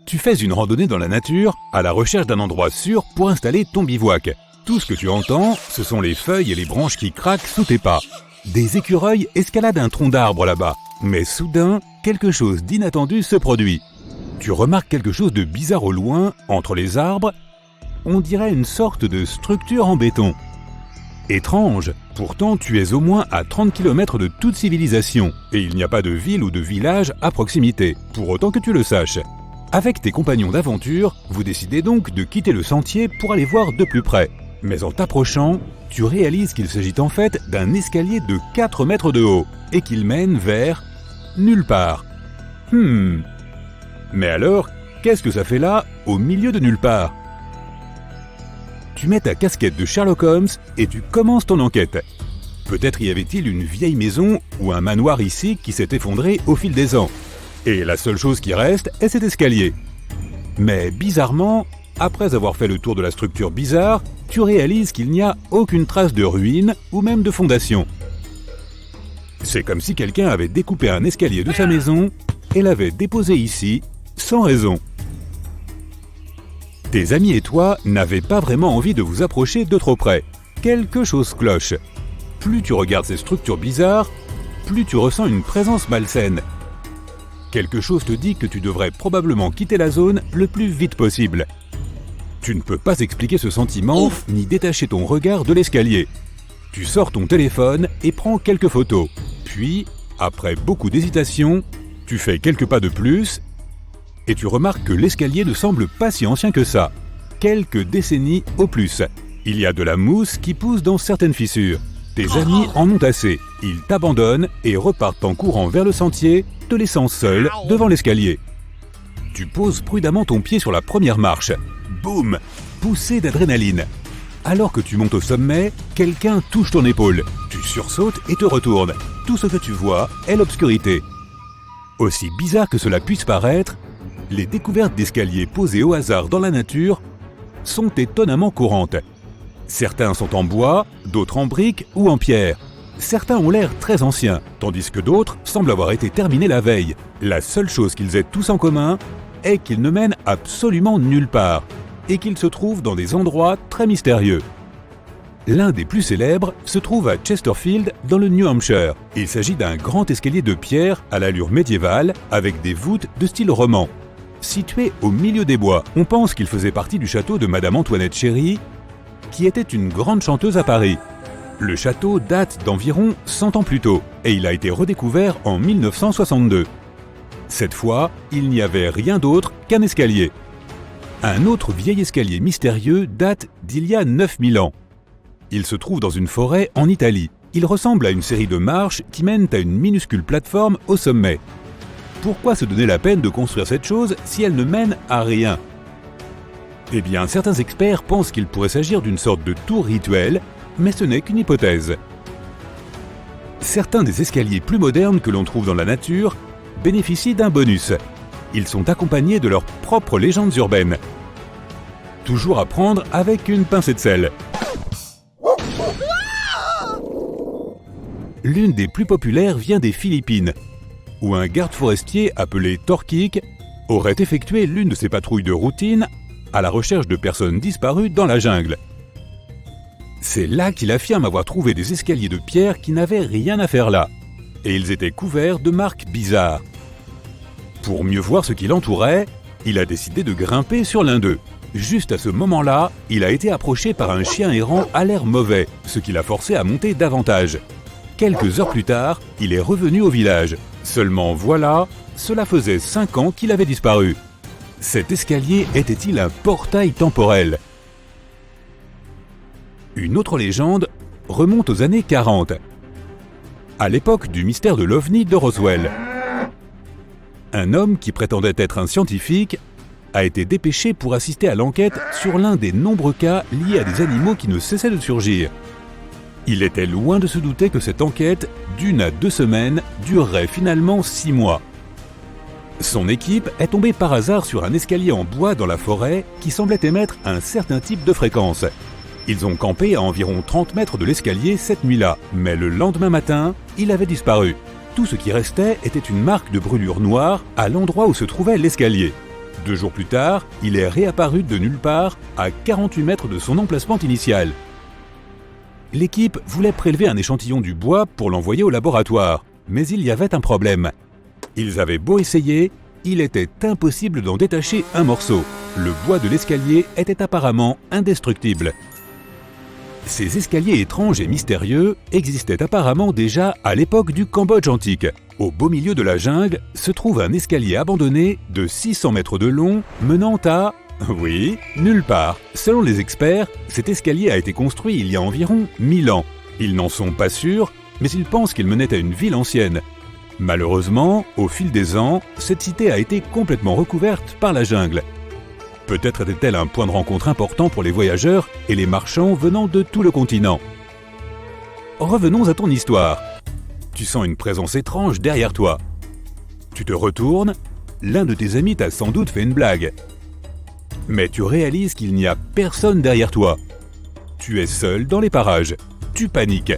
Tu fais une randonnée dans la nature, à la recherche d'un endroit sûr pour installer ton bivouac. Tout ce que tu entends, ce sont les feuilles et les branches qui craquent sous tes pas. Des écureuils escaladent un tronc d'arbre là-bas. Mais soudain, quelque chose d'inattendu se produit. Tu remarques quelque chose de bizarre au loin, entre les arbres. On dirait une sorte de structure en béton. Étrange, pourtant tu es au moins à 30 km de toute civilisation, et il n'y a pas de ville ou de village à proximité, pour autant que tu le saches. Avec tes compagnons d'aventure, vous décidez donc de quitter le sentier pour aller voir de plus près. Mais en t'approchant, tu réalises qu'il s'agit en fait d'un escalier de 4 mètres de haut, et qu'il mène vers nulle part. Mais alors, qu'est-ce que ça fait là, au milieu de nulle part? Tu mets ta casquette de Sherlock Holmes et tu commences ton enquête. Peut-être y avait-il une vieille maison ou un manoir ici qui s'est effondré au fil des ans. Et la seule chose qui reste est cet escalier. Mais bizarrement, après avoir fait le tour de la structure bizarre, tu réalises qu'il n'y a aucune trace de ruine ou même de fondation. C'est comme si quelqu'un avait découpé un escalier de sa maison et l'avait déposé ici, sans raison. Tes amis et toi n'avez pas vraiment envie de vous approcher de trop près. Quelque chose cloche. Plus tu regardes ces structures bizarres, plus tu ressens une présence malsaine. Quelque chose te dit que tu devrais probablement quitter la zone le plus vite possible. Tu ne peux pas expliquer ce sentiment ni détacher ton regard de l'escalier. Tu sors ton téléphone et prends quelques photos. Puis, après beaucoup d'hésitation, tu fais quelques pas de plus et tu remarques que l'escalier ne semble pas si ancien que ça. Quelques décennies au plus. Il y a de la mousse qui pousse dans certaines fissures. Tes amis en ont assez. Ils t'abandonnent et repartent en courant vers le sentier, te laissant seul devant l'escalier. Tu poses prudemment ton pied sur la première marche. Boum! Poussée d'adrénaline. Alors que tu montes au sommet, quelqu'un touche ton épaule. Tu sursautes et te retournes. Tout ce que tu vois est l'obscurité. Aussi bizarre que cela puisse paraître, les découvertes d'escaliers posés au hasard dans la nature sont étonnamment courantes. Certains sont en bois, d'autres en briques ou en pierre. Certains ont l'air très anciens, tandis que d'autres semblent avoir été terminés la veille. La seule chose qu'ils aient tous en commun est qu'ils ne mènent absolument nulle part et qu'ils se trouvent dans des endroits très mystérieux. L'un des plus célèbres se trouve à Chesterfield, dans le New Hampshire. Il s'agit d'un grand escalier de pierre à l'allure médiévale avec des voûtes de style roman. Situé au milieu des bois, on pense qu'il faisait partie du château de Madame Antoinette Chéry, qui était une grande chanteuse à Paris. Le château date d'environ 100 ans plus tôt et il a été redécouvert en 1962. Cette fois, il n'y avait rien d'autre qu'un escalier. Un autre vieil escalier mystérieux date d'il y a 9000 ans. Il se trouve dans une forêt en Italie. Il ressemble à une série de marches qui mènent à une minuscule plateforme au sommet. Pourquoi se donner la peine de construire cette chose si elle ne mène à rien ? Eh bien, certains experts pensent qu'il pourrait s'agir d'une sorte de tour rituelle, mais ce n'est qu'une hypothèse. Certains des escaliers plus modernes que l'on trouve dans la nature bénéficient d'un bonus. Ils sont accompagnés de leurs propres légendes urbaines. Toujours à prendre avec une pincée de sel. L'une des plus populaires vient des Philippines, où un garde forestier appelé Torquique aurait effectué l'une de ses patrouilles de routine à la recherche de personnes disparues dans la jungle. C'est là qu'il affirme avoir trouvé des escaliers de pierre qui n'avaient rien à faire là, et ils étaient couverts de marques bizarres. Pour mieux voir ce qui l'entourait, il a décidé de grimper sur l'un d'eux. Juste à ce moment-là, il a été approché par un chien errant à l'air mauvais, ce qui l'a forcé à monter davantage. Quelques heures plus tard, il est revenu au village. Seulement voilà, cela faisait 5 ans qu'il avait disparu. Cet escalier était-il un portail temporel ? Une autre légende remonte aux années 40, à l'époque du mystère de l'OVNI de Roswell. Un homme qui prétendait être un scientifique a été dépêché pour assister à l'enquête sur l'un des nombreux cas liés à des animaux qui ne cessaient de surgir. Il était loin de se douter que cette enquête, d'1 à 2 semaines, durerait finalement 6 mois. Son équipe est tombée par hasard sur un escalier en bois dans la forêt qui semblait émettre un certain type de fréquence. Ils ont campé à environ 30 mètres de l'escalier cette nuit-là, mais le lendemain matin, il avait disparu. Tout ce qui restait était une marque de brûlure noire à l'endroit où se trouvait l'escalier. 2 jours plus tard, il est réapparu de nulle part, à 48 mètres de son emplacement initial. L'équipe voulait prélever un échantillon du bois pour l'envoyer au laboratoire, mais il y avait un problème. Ils avaient beau essayer, il était impossible d'en détacher un morceau. Le bois de l'escalier était apparemment indestructible. Ces escaliers étranges et mystérieux existaient apparemment déjà à l'époque du Cambodge antique. Au beau milieu de la jungle se trouve un escalier abandonné de 600 mètres de long menant à... oui, nulle part. Selon les experts, cet escalier a été construit il y a environ 1000 ans. Ils n'en sont pas sûrs, mais ils pensent qu'il menait à une ville ancienne. Malheureusement, au fil des ans, cette cité a été complètement recouverte par la jungle. Peut-être était-elle un point de rencontre important pour les voyageurs et les marchands venant de tout le continent. Revenons à ton histoire. Tu sens une présence étrange derrière toi. Tu te retournes, l'un de tes amis t'a sans doute fait une blague. Mais tu réalises qu'il n'y a personne derrière toi. Tu es seul dans les parages. Tu paniques.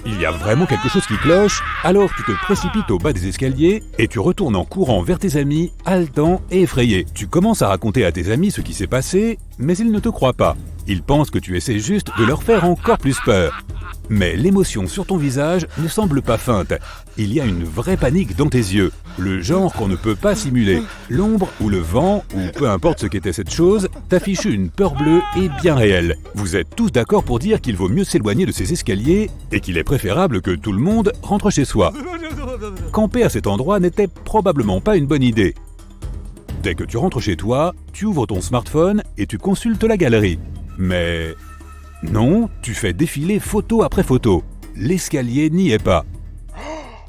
Il y a vraiment quelque chose qui cloche, alors tu te précipites au bas des escaliers et tu retournes en courant vers tes amis, haletant et effrayé. Tu commences à raconter à tes amis ce qui s'est passé, mais ils ne te croient pas. Ils pensent que tu essaies juste de leur faire encore plus peur. Mais l'émotion sur ton visage ne semble pas feinte. Il y a une vraie panique dans tes yeux, le genre qu'on ne peut pas simuler. L'ombre ou le vent, ou peu importe ce qu'était cette chose, t'affiche une peur bleue et bien réelle. Vous êtes tous d'accord pour dire qu'il vaut mieux s'éloigner de ces escaliers et qu'il est préférable que tout le monde rentre chez soi. Camper à cet endroit n'était probablement pas une bonne idée. Dès que tu rentres chez toi, tu ouvres ton smartphone et tu consultes la galerie. Mais... non, tu fais défiler photo après photo. L'escalier n'y est pas.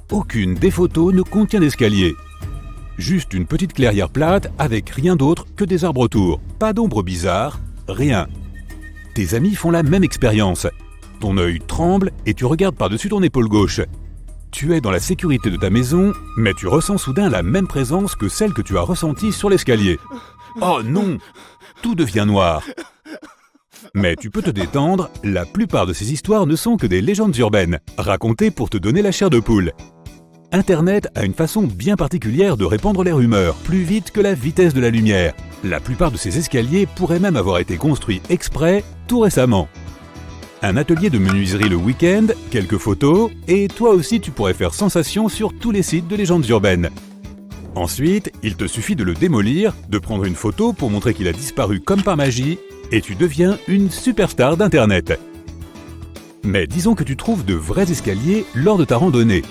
Aucune des photos ne contient d'escalier. Juste une petite clairière plate avec rien d'autre que des arbres autour. Pas d'ombre bizarre, rien. Tes amis font la même expérience. Ton œil tremble et tu regardes par-dessus ton épaule gauche. Tu es dans la sécurité de ta maison, mais tu ressens soudain la même présence que celle que tu as ressentie sur l'escalier. Oh non! Tout devient noir. Mais tu peux te détendre, la plupart de ces histoires ne sont que des légendes urbaines, racontées pour te donner la chair de poule. Internet a une façon bien particulière de répandre les rumeurs, plus vite que la vitesse de la lumière. La plupart de ces escaliers pourraient même avoir été construits exprès tout récemment. Un atelier de menuiserie le week-end, quelques photos, et toi aussi tu pourrais faire sensation sur tous les sites de légendes urbaines. Ensuite, il te suffit de le démolir, de prendre une photo pour montrer qu'il a disparu comme par magie, et tu deviens une superstar d'Internet. Mais disons que tu trouves de vrais escaliers lors de ta randonnée.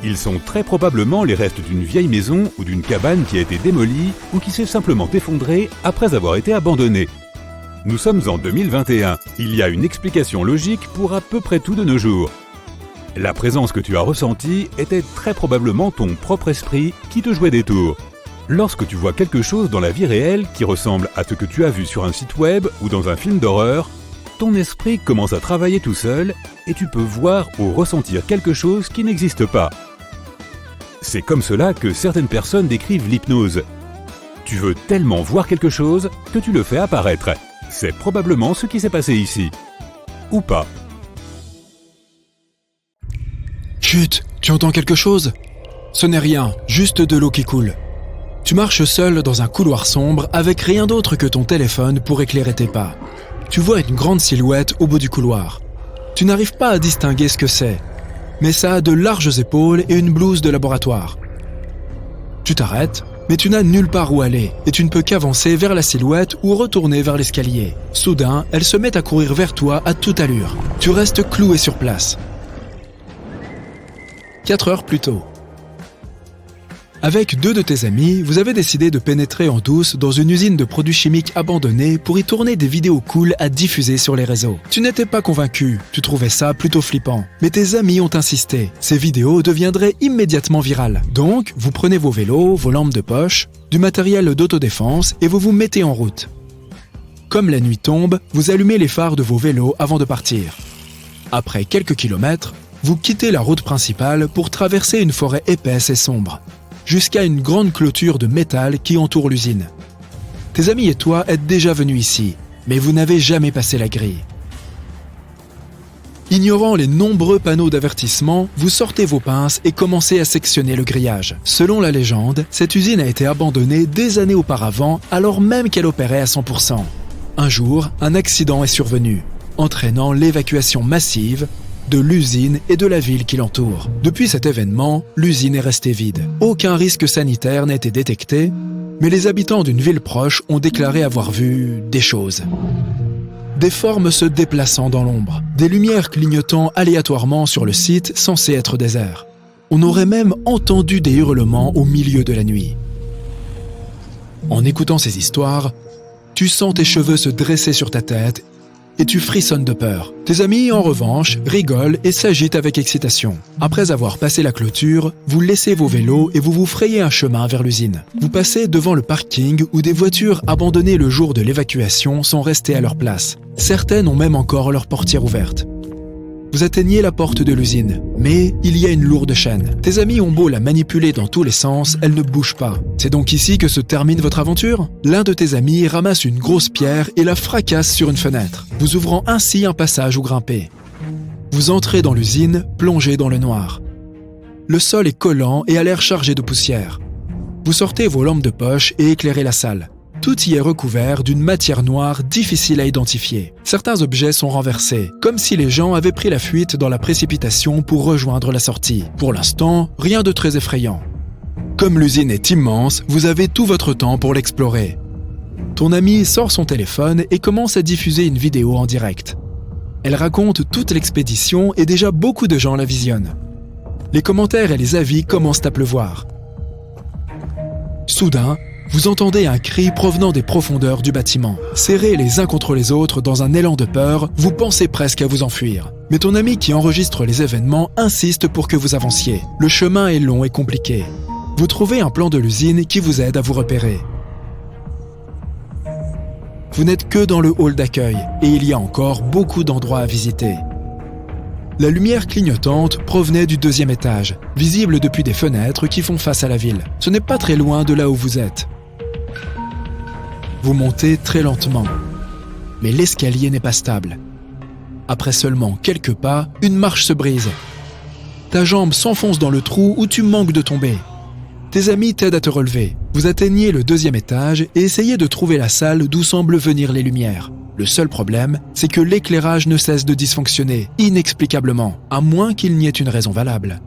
Ils sont très probablement les restes d'une vieille maison ou d'une cabane qui a été démolie ou qui s'est simplement effondrée après avoir été abandonnée. Nous sommes en 2021. Il y a une explication logique pour à peu près tout de nos jours. La présence que tu as ressentie était très probablement ton propre esprit qui te jouait des tours. Lorsque tu vois quelque chose dans la vie réelle qui ressemble à ce que tu as vu sur un site web ou dans un film d'horreur, ton esprit commence à travailler tout seul et tu peux voir ou ressentir quelque chose qui n'existe pas. C'est comme cela que certaines personnes décrivent l'hypnose. Tu veux tellement voir quelque chose que tu le fais apparaître. C'est probablement ce qui s'est passé ici. Ou pas. Chut, tu entends quelque chose? Ce n'est rien, juste de l'eau qui coule. Tu marches seul dans un couloir sombre avec rien d'autre que ton téléphone pour éclairer tes pas. Tu vois une grande silhouette au bout du couloir. Tu n'arrives pas à distinguer ce que c'est, mais ça a de larges épaules et une blouse de laboratoire. Tu t'arrêtes, mais tu n'as nulle part où aller et tu ne peux qu'avancer vers la silhouette ou retourner vers l'escalier. Soudain, elle se met à courir vers toi à toute allure. Tu restes cloué sur place. 4 heures plus tôt. Avec 2 de tes amis, vous avez décidé de pénétrer en douce dans une usine de produits chimiques abandonnée pour y tourner des vidéos cool à diffuser sur les réseaux. Tu n'étais pas convaincu, tu trouvais ça plutôt flippant. Mais tes amis ont insisté, ces vidéos deviendraient immédiatement virales. Donc, vous prenez vos vélos, vos lampes de poche, du matériel d'autodéfense et vous vous mettez en route. Comme la nuit tombe, vous allumez les phares de vos vélos avant de partir. Après quelques kilomètres, vous quittez la route principale pour traverser une forêt épaisse et sombre, jusqu'à une grande clôture de métal qui entoure l'usine. Tes amis et toi êtes déjà venus ici, mais vous n'avez jamais passé la grille. Ignorant les nombreux panneaux d'avertissement, vous sortez vos pinces et commencez à sectionner le grillage. Selon la légende, cette usine a été abandonnée des années auparavant, alors même qu'elle opérait à 100%. Un jour, un accident est survenu, entraînant l'évacuation massive de l'usine et de la ville qui l'entoure. Depuis cet événement, l'usine est restée vide. Aucun risque sanitaire n'a été détecté, mais les habitants d'une ville proche ont déclaré avoir vu des choses. Des formes se déplaçant dans l'ombre, des lumières clignotant aléatoirement sur le site censé être désert. On aurait même entendu des hurlements au milieu de la nuit. En écoutant ces histoires, tu sens tes cheveux se dresser sur ta tête et tu frissonnes de peur. Tes amis, en revanche, rigolent et s'agitent avec excitation. Après avoir passé la clôture, vous laissez vos vélos et vous vous frayez un chemin vers l'usine. Vous passez devant le parking où des voitures abandonnées le jour de l'évacuation sont restées à leur place. Certaines ont même encore leur portière ouverte. Vous atteignez la porte de l'usine, mais il y a une lourde chaîne. Tes amis ont beau la manipuler dans tous les sens, elle ne bouge pas. C'est donc ici que se termine votre aventure? L'un de tes amis ramasse une grosse pierre et la fracasse sur une fenêtre, vous ouvrant ainsi un passage où grimper. Vous entrez dans l'usine, plongé dans le noir. Le sol est collant et a l'air chargé de poussière. Vous sortez vos lampes de poche et éclairez la salle. Tout y est recouvert d'une matière noire difficile à identifier. Certains objets sont renversés, comme si les gens avaient pris la fuite dans la précipitation pour rejoindre la sortie. Pour l'instant, rien de très effrayant. Comme l'usine est immense, vous avez tout votre temps pour l'explorer. Ton ami sort son téléphone et commence à diffuser une vidéo en direct. Elle raconte toute l'expédition et déjà beaucoup de gens la visionnent. Les commentaires et les avis commencent à pleuvoir. Soudain, vous entendez un cri provenant des profondeurs du bâtiment. Serrés les uns contre les autres dans un élan de peur, vous pensez presque à vous enfuir. Mais ton ami qui enregistre les événements insiste pour que vous avanciez. Le chemin est long et compliqué. Vous trouvez un plan de l'usine qui vous aide à vous repérer. Vous n'êtes que dans le hall d'accueil et il y a encore beaucoup d'endroits à visiter. La lumière clignotante provenait du 2e étage, visible depuis des fenêtres qui font face à la ville. Ce n'est pas très loin de là où vous êtes. Vous montez très lentement, mais l'escalier n'est pas stable. Après seulement quelques pas, une marche se brise. Ta jambe s'enfonce dans le trou où tu manques de tomber. Tes amis t'aident à te relever. Vous atteignez le 2e étage et essayez de trouver la salle d'où semblent venir les lumières. Le seul problème, c'est que l'éclairage ne cesse de dysfonctionner, inexplicablement, à moins qu'il n'y ait une raison valable.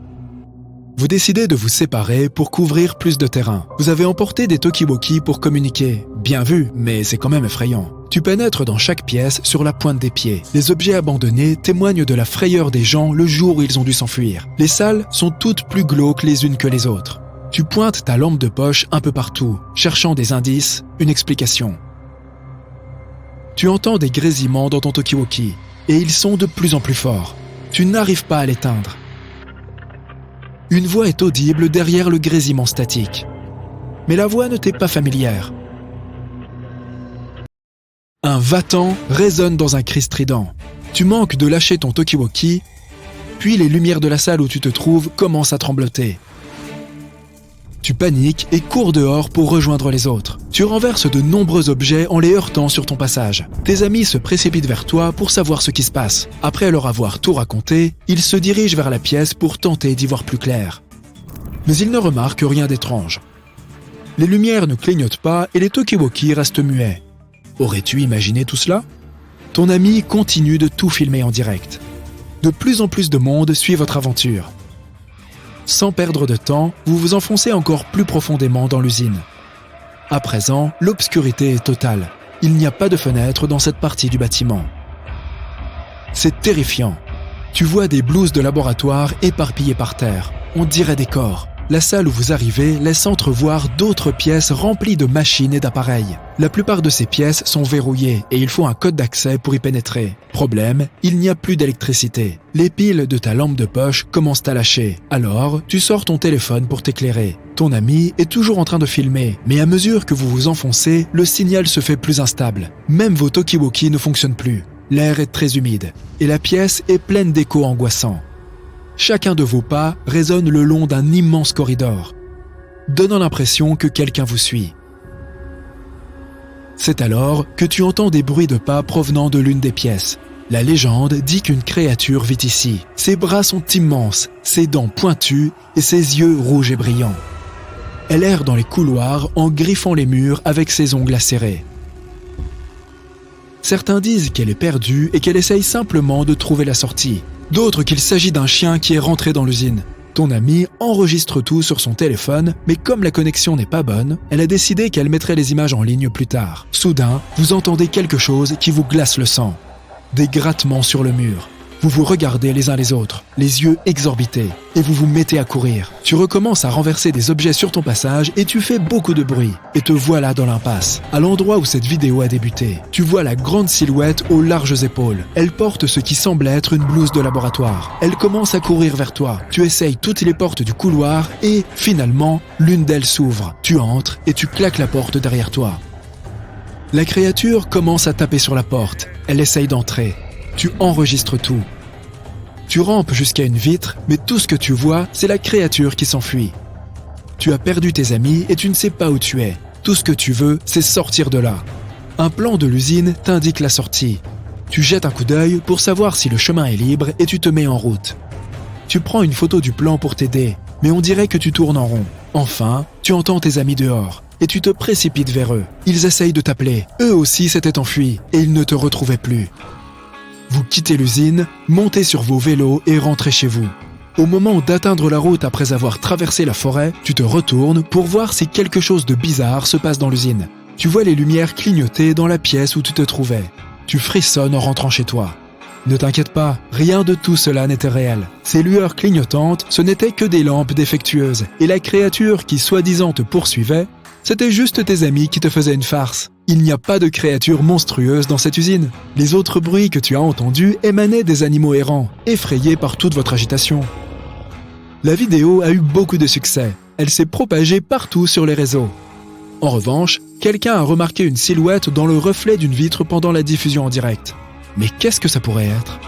Vous décidez de vous séparer pour couvrir plus de terrain. Vous avez emporté des talkie-walkie pour communiquer. Bien vu, mais c'est quand même effrayant. Tu pénètres dans chaque pièce sur la pointe des pieds. Les objets abandonnés témoignent de la frayeur des gens le jour où ils ont dû s'enfuir. Les salles sont toutes plus glauques les unes que les autres. Tu pointes ta lampe de poche un peu partout, cherchant des indices, une explication. Tu entends des grésillements dans ton talkie-walkie, et ils sont de plus en plus forts. Tu n'arrives pas à l'éteindre. Une voix est audible derrière le grésillement statique. Mais la voix ne t'est pas familière. Un va-t'en résonne dans un cri strident. Tu manques de lâcher ton talkie-walkie, puis les lumières de la salle où tu te trouves commencent à trembloter. Tu paniques et cours dehors pour rejoindre les autres. Tu renverses de nombreux objets en les heurtant sur ton passage. Tes amis se précipitent vers toi pour savoir ce qui se passe. Après leur avoir tout raconté, ils se dirigent vers la pièce pour tenter d'y voir plus clair. Mais ils ne remarquent rien d'étrange. Les lumières ne clignotent pas et les talkie-walkie restent muets. Aurais-tu imaginé tout cela? Ton ami continue de tout filmer en direct. De plus en plus de monde suit votre aventure. Sans perdre de temps, vous vous enfoncez encore plus profondément dans l'usine. À présent, l'obscurité est totale. Il n'y a pas de fenêtre dans cette partie du bâtiment. C'est terrifiant. Tu vois des blouses de laboratoire éparpillées par terre. On dirait des corps. La salle où vous arrivez laisse entrevoir d'autres pièces remplies de machines et d'appareils. La plupart de ces pièces sont verrouillées et il faut un code d'accès pour y pénétrer. Problème, il n'y a plus d'électricité. Les piles de ta lampe de poche commencent à lâcher. Alors, tu sors ton téléphone pour t'éclairer. Ton ami est toujours en train de filmer, mais à mesure que vous vous enfoncez, le signal se fait plus instable. Même vos talkie-walkie ne fonctionnent plus. L'air est très humide et la pièce est pleine d'échos angoissants. Chacun de vos pas résonne le long d'un immense corridor, donnant l'impression que quelqu'un vous suit. C'est alors que tu entends des bruits de pas provenant de l'une des pièces. La légende dit qu'une créature vit ici. Ses bras sont immenses, ses dents pointues et ses yeux rouges et brillants. Elle erre dans les couloirs en griffant les murs avec ses ongles acérés. Certains disent qu'elle est perdue et qu'elle essaye simplement de trouver la sortie. D'autres qu'il s'agit d'un chien qui est rentré dans l'usine. Ton amie enregistre tout sur son téléphone, mais comme la connexion n'est pas bonne, elle a décidé qu'elle mettrait les images en ligne plus tard. Soudain, vous entendez quelque chose qui vous glace le sang. Des grattements sur le mur. Vous vous regardez les uns les autres, les yeux exorbités, et vous vous mettez à courir. Tu recommences à renverser des objets sur ton passage et tu fais beaucoup de bruit. Et te voilà dans l'impasse, à l'endroit où cette vidéo a débuté. Tu vois la grande silhouette aux larges épaules. Elle porte ce qui semble être une blouse de laboratoire. Elle commence à courir vers toi. Tu essayes toutes les portes du couloir et, finalement, l'une d'elles s'ouvre. Tu entres et tu claques la porte derrière toi. La créature commence à taper sur la porte. Elle essaye d'entrer. Tu enregistres tout. Tu rampes jusqu'à une vitre, mais tout ce que tu vois, c'est la créature qui s'enfuit. Tu as perdu tes amis et tu ne sais pas où tu es. Tout ce que tu veux, c'est sortir de là. Un plan de l'usine t'indique la sortie. Tu jettes un coup d'œil pour savoir si le chemin est libre et tu te mets en route. Tu prends une photo du plan pour t'aider, mais on dirait que tu tournes en rond. Enfin, tu entends tes amis dehors et tu te précipites vers eux. Ils essayent de t'appeler. Eux aussi s'étaient enfuis et ils ne te retrouvaient plus. Vous quittez l'usine, montez sur vos vélos et rentrez chez vous. Au moment d'atteindre la route après avoir traversé la forêt, tu te retournes pour voir si quelque chose de bizarre se passe dans l'usine. Tu vois les lumières clignoter dans la pièce où tu te trouvais. Tu frissonnes en rentrant chez toi. Ne t'inquiète pas, rien de tout cela n'était réel. Ces lueurs clignotantes, ce n'étaient que des lampes défectueuses. Et la créature qui soi-disant te poursuivait, c'était juste tes amis qui te faisaient une farce. Il n'y a pas de créature monstrueuse dans cette usine. Les autres bruits que tu as entendus émanaient des animaux errants, effrayés par toute votre agitation. La vidéo a eu beaucoup de succès. Elle s'est propagée partout sur les réseaux. En revanche, quelqu'un a remarqué une silhouette dans le reflet d'une vitre pendant la diffusion en direct. Mais qu'est-ce que ça pourrait être ?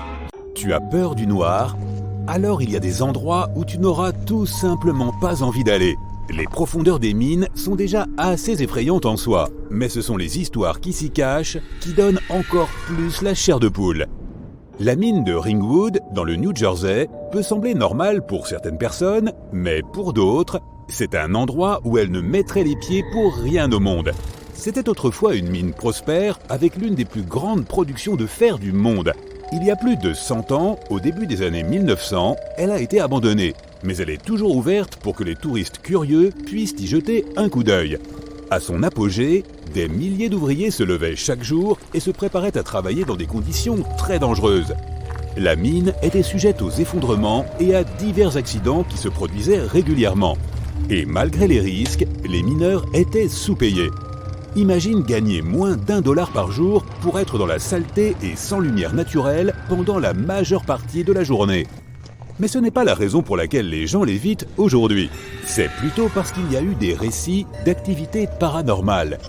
Tu as peur du noir ? Alors il y a des endroits où tu n'auras tout simplement pas envie d'aller. Les profondeurs des mines sont déjà assez effrayantes en soi, mais ce sont les histoires qui s'y cachent qui donnent encore plus la chair de poule. La mine de Ringwood, dans le New Jersey, peut sembler normale pour certaines personnes, mais pour d'autres, c'est un endroit où elles ne mettraient les pieds pour rien au monde. C'était autrefois une mine prospère avec l'une des plus grandes productions de fer du monde. Il y a plus de 100 ans, au début des années 1900, elle a été abandonnée. Mais elle est toujours ouverte pour que les touristes curieux puissent y jeter un coup d'œil. À son apogée, des milliers d'ouvriers se levaient chaque jour et se préparaient à travailler dans des conditions très dangereuses. La mine était sujette aux effondrements et à divers accidents qui se produisaient régulièrement. Et malgré les risques, les mineurs étaient sous-payés. Imagine gagner moins d'$1 par jour pour être dans la saleté et sans lumière naturelle pendant la majeure partie de la journée. Mais ce n'est pas la raison pour laquelle les gens l'évitent aujourd'hui. C'est plutôt parce qu'il y a eu des récits d'activités paranormales.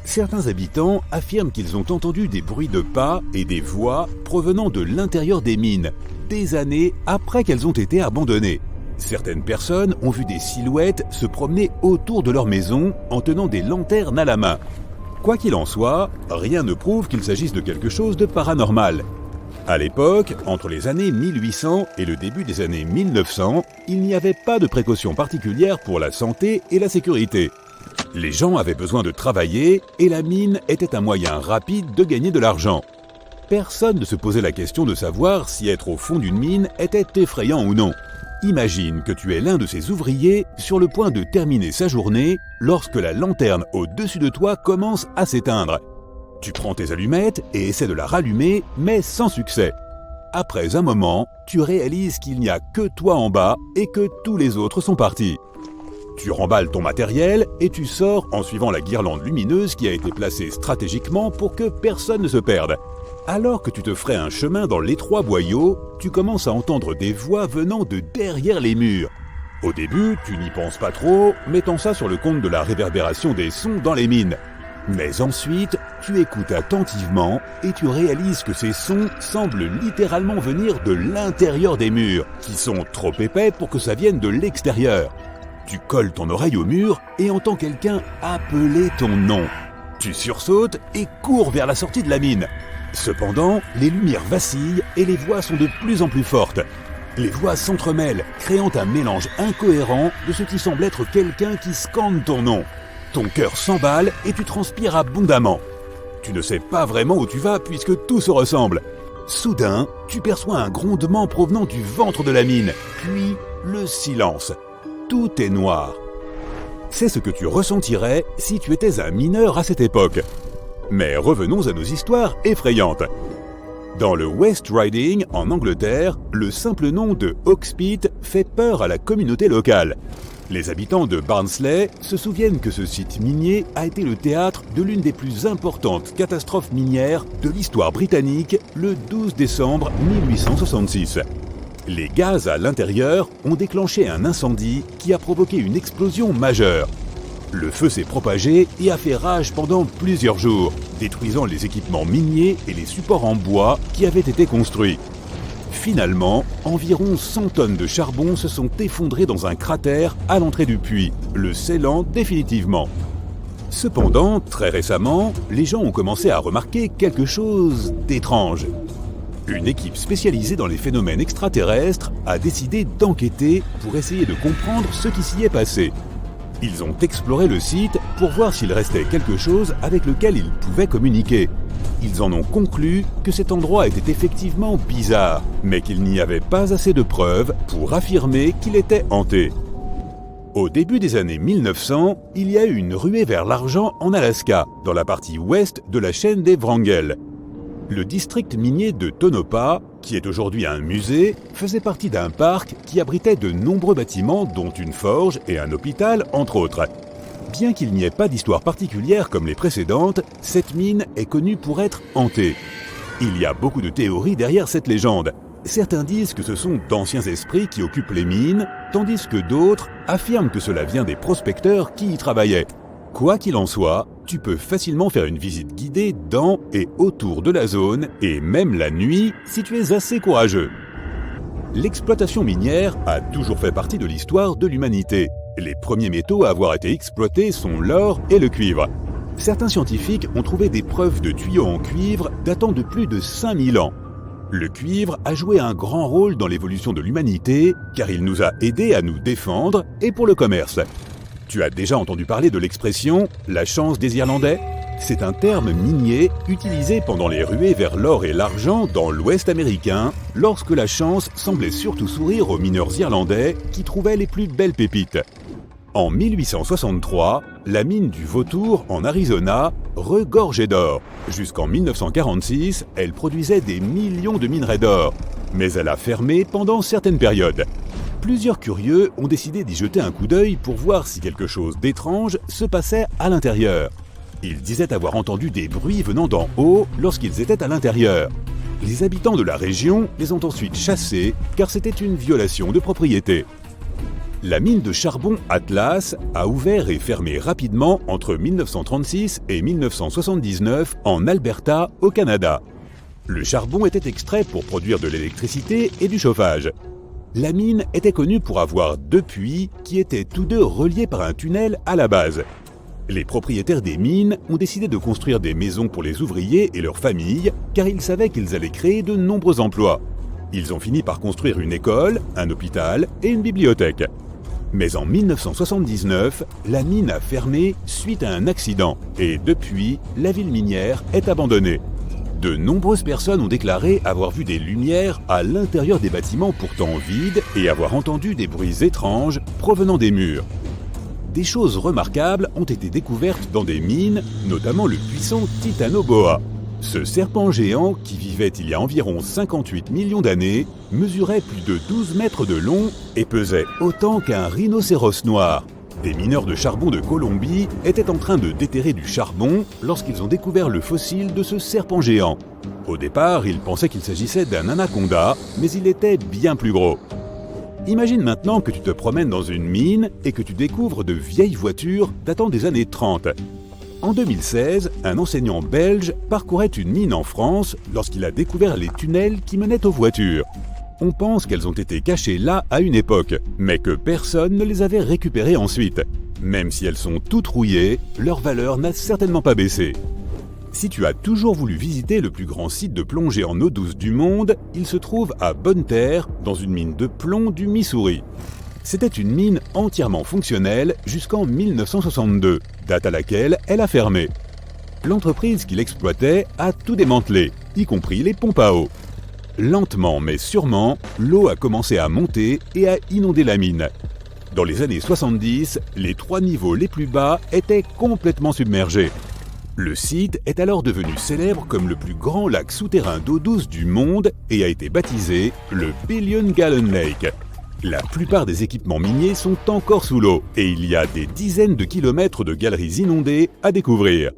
Certains habitants affirment qu'ils ont entendu des bruits de pas et des voix provenant de l'intérieur des mines, des années après qu'elles ont été abandonnées. Certaines personnes ont vu des silhouettes se promener autour de leur maison en tenant des lanternes à la main. Quoi qu'il en soit, rien ne prouve qu'il s'agisse de quelque chose de paranormal. À l'époque, entre les années 1800 et le début des années 1900, il n'y avait pas de précautions particulières pour la santé et la sécurité. Les gens avaient besoin de travailler et la mine était un moyen rapide de gagner de l'argent. Personne ne se posait la question de savoir si être au fond d'une mine était effrayant ou non. Imagine que tu es l'un de ces ouvriers sur le point de terminer sa journée lorsque la lanterne au-dessus de toi commence à s'éteindre. Tu prends tes allumettes et essaies de la rallumer, mais sans succès. Après un moment, tu réalises qu'il n'y a que toi en bas et que tous les autres sont partis. Tu remballes ton matériel et tu sors en suivant la guirlande lumineuse qui a été placée stratégiquement pour que personne ne se perde. Alors que tu te ferais un chemin dans l'étroit boyau, tu commences à entendre des voix venant de derrière les murs. Au début, tu n'y penses pas trop, mettant ça sur le compte de la réverbération des sons dans les mines. Mais ensuite, tu écoutes attentivement et tu réalises que ces sons semblent littéralement venir de l'intérieur des murs, qui sont trop épais pour que ça vienne de l'extérieur. Tu colles ton oreille au mur et entends quelqu'un appeler ton nom. Tu sursautes et cours vers la sortie de la mine. Cependant, les lumières vacillent et les voix sont de plus en plus fortes. Les voix s'entremêlent, créant un mélange incohérent de ce qui semble être quelqu'un qui scande ton nom. Ton cœur s'emballe et tu transpires abondamment. Tu ne sais pas vraiment où tu vas puisque tout se ressemble. Soudain, tu perçois un grondement provenant du ventre de la mine, puis le silence. Tout est noir. C'est ce que tu ressentirais si tu étais un mineur à cette époque. Mais revenons à nos histoires effrayantes. Dans le West Riding, en Angleterre, le simple nom de Hawkspeed fait peur à la communauté locale. Les habitants de Barnsley se souviennent que ce site minier a été le théâtre de l'une des plus importantes catastrophes minières de l'histoire britannique le 12 décembre 1866. Les gaz à l'intérieur ont déclenché un incendie qui a provoqué une explosion majeure. Le feu s'est propagé et a fait rage pendant plusieurs jours, détruisant les équipements miniers et les supports en bois qui avaient été construits. Finalement, environ 100 tonnes de charbon se sont effondrées dans un cratère à l'entrée du puits, le scellant définitivement. Cependant, très récemment, les gens ont commencé à remarquer quelque chose d'étrange. Une équipe spécialisée dans les phénomènes extraterrestres a décidé d'enquêter pour essayer de comprendre ce qui s'y est passé. Ils ont exploré le site pour voir s'il restait quelque chose avec lequel ils pouvaient communiquer. Ils en ont conclu que cet endroit était effectivement bizarre, mais qu'il n'y avait pas assez de preuves pour affirmer qu'il était hanté. Au début des années 1900, il y a eu une ruée vers l'argent en Alaska, dans la partie ouest de la chaîne des Wrangell. Le district minier de Tonopah, qui est aujourd'hui un musée, faisait partie d'un parc qui abritait de nombreux bâtiments, dont une forge et un hôpital, entre autres. Bien qu'il n'y ait pas d'histoire particulière comme les précédentes, cette mine est connue pour être hantée. Il y a beaucoup de théories derrière cette légende. Certains disent que ce sont d'anciens esprits qui occupent les mines, tandis que d'autres affirment que cela vient des prospecteurs qui y travaillaient. Quoi qu'il en soit, tu peux facilement faire une visite guidée dans et autour de la zone, et même la nuit si tu es assez courageux. L'exploitation minière a toujours fait partie de l'histoire de l'humanité. Les premiers métaux à avoir été exploités sont l'or et le cuivre. Certains scientifiques ont trouvé des preuves de tuyaux en cuivre datant de plus de 5000 ans. Le cuivre a joué un grand rôle dans l'évolution de l'humanité car il nous a aidés à nous défendre et pour le commerce. Tu as déjà entendu parler de l'expression « la chance des Irlandais » ? C'est un terme minier utilisé pendant les ruées vers l'or et l'argent dans l'Ouest américain, lorsque la chance semblait surtout sourire aux mineurs irlandais qui trouvaient les plus belles pépites. En 1863, la mine du Vautour en Arizona regorgeait d'or. Jusqu'en 1946, elle produisait des millions de minerais d'or. Mais elle a fermé pendant certaines périodes. Plusieurs curieux ont décidé d'y jeter un coup d'œil pour voir si quelque chose d'étrange se passait à l'intérieur. Ils disaient avoir entendu des bruits venant d'en haut lorsqu'ils étaient à l'intérieur. Les habitants de la région les ont ensuite chassés car c'était une violation de propriété. La mine de charbon Atlas a ouvert et fermé rapidement entre 1936 et 1979 en Alberta, au Canada. Le charbon était extrait pour produire de l'électricité et du chauffage. La mine était connue pour avoir 2 puits qui étaient tous deux reliés par un tunnel à la base. Les propriétaires des mines ont décidé de construire des maisons pour les ouvriers et leurs familles car ils savaient qu'ils allaient créer de nombreux emplois. Ils ont fini par construire une école, un hôpital et une bibliothèque. Mais en 1979, la mine a fermé suite à un accident et depuis, la ville minière est abandonnée. De nombreuses personnes ont déclaré avoir vu des lumières à l'intérieur des bâtiments pourtant vides et avoir entendu des bruits étranges provenant des murs. Des choses remarquables ont été découvertes dans des mines, notamment le puissant Titanoboa. Ce serpent géant, qui vivait il y a environ 58 millions d'années, mesurait plus de 12 mètres de long et pesait autant qu'un rhinocéros noir. Des mineurs de charbon de Colombie étaient en train de déterrer du charbon lorsqu'ils ont découvert le fossile de ce serpent géant. Au départ, ils pensaient qu'il s'agissait d'un anaconda, mais il était bien plus gros. Imagine maintenant que tu te promènes dans une mine et que tu découvres de vieilles voitures datant des années 30. En 2016, un enseignant belge parcourait une mine en France lorsqu'il a découvert les tunnels qui menaient aux voitures. On pense qu'elles ont été cachées là à une époque, mais que personne ne les avait récupérées ensuite. Même si elles sont toutes rouillées, leur valeur n'a certainement pas baissé. Si tu as toujours voulu visiter le plus grand site de plongée en eau douce du monde, il se trouve à Bonne Terre, dans une mine de plomb du Missouri. C'était une mine entièrement fonctionnelle jusqu'en 1962, date à laquelle elle a fermé. L'entreprise qui l'exploitait a tout démantelé, y compris les pompes à eau. Lentement mais sûrement, l'eau a commencé à monter et à inonder la mine. Dans les années 70, les 3 niveaux les plus bas étaient complètement submergés. Le site est alors devenu célèbre comme le plus grand lac souterrain d'eau douce du monde et a été baptisé le Billion Gallon Lake. La plupart des équipements miniers sont encore sous l'eau et il y a des dizaines de kilomètres de galeries inondées à découvrir.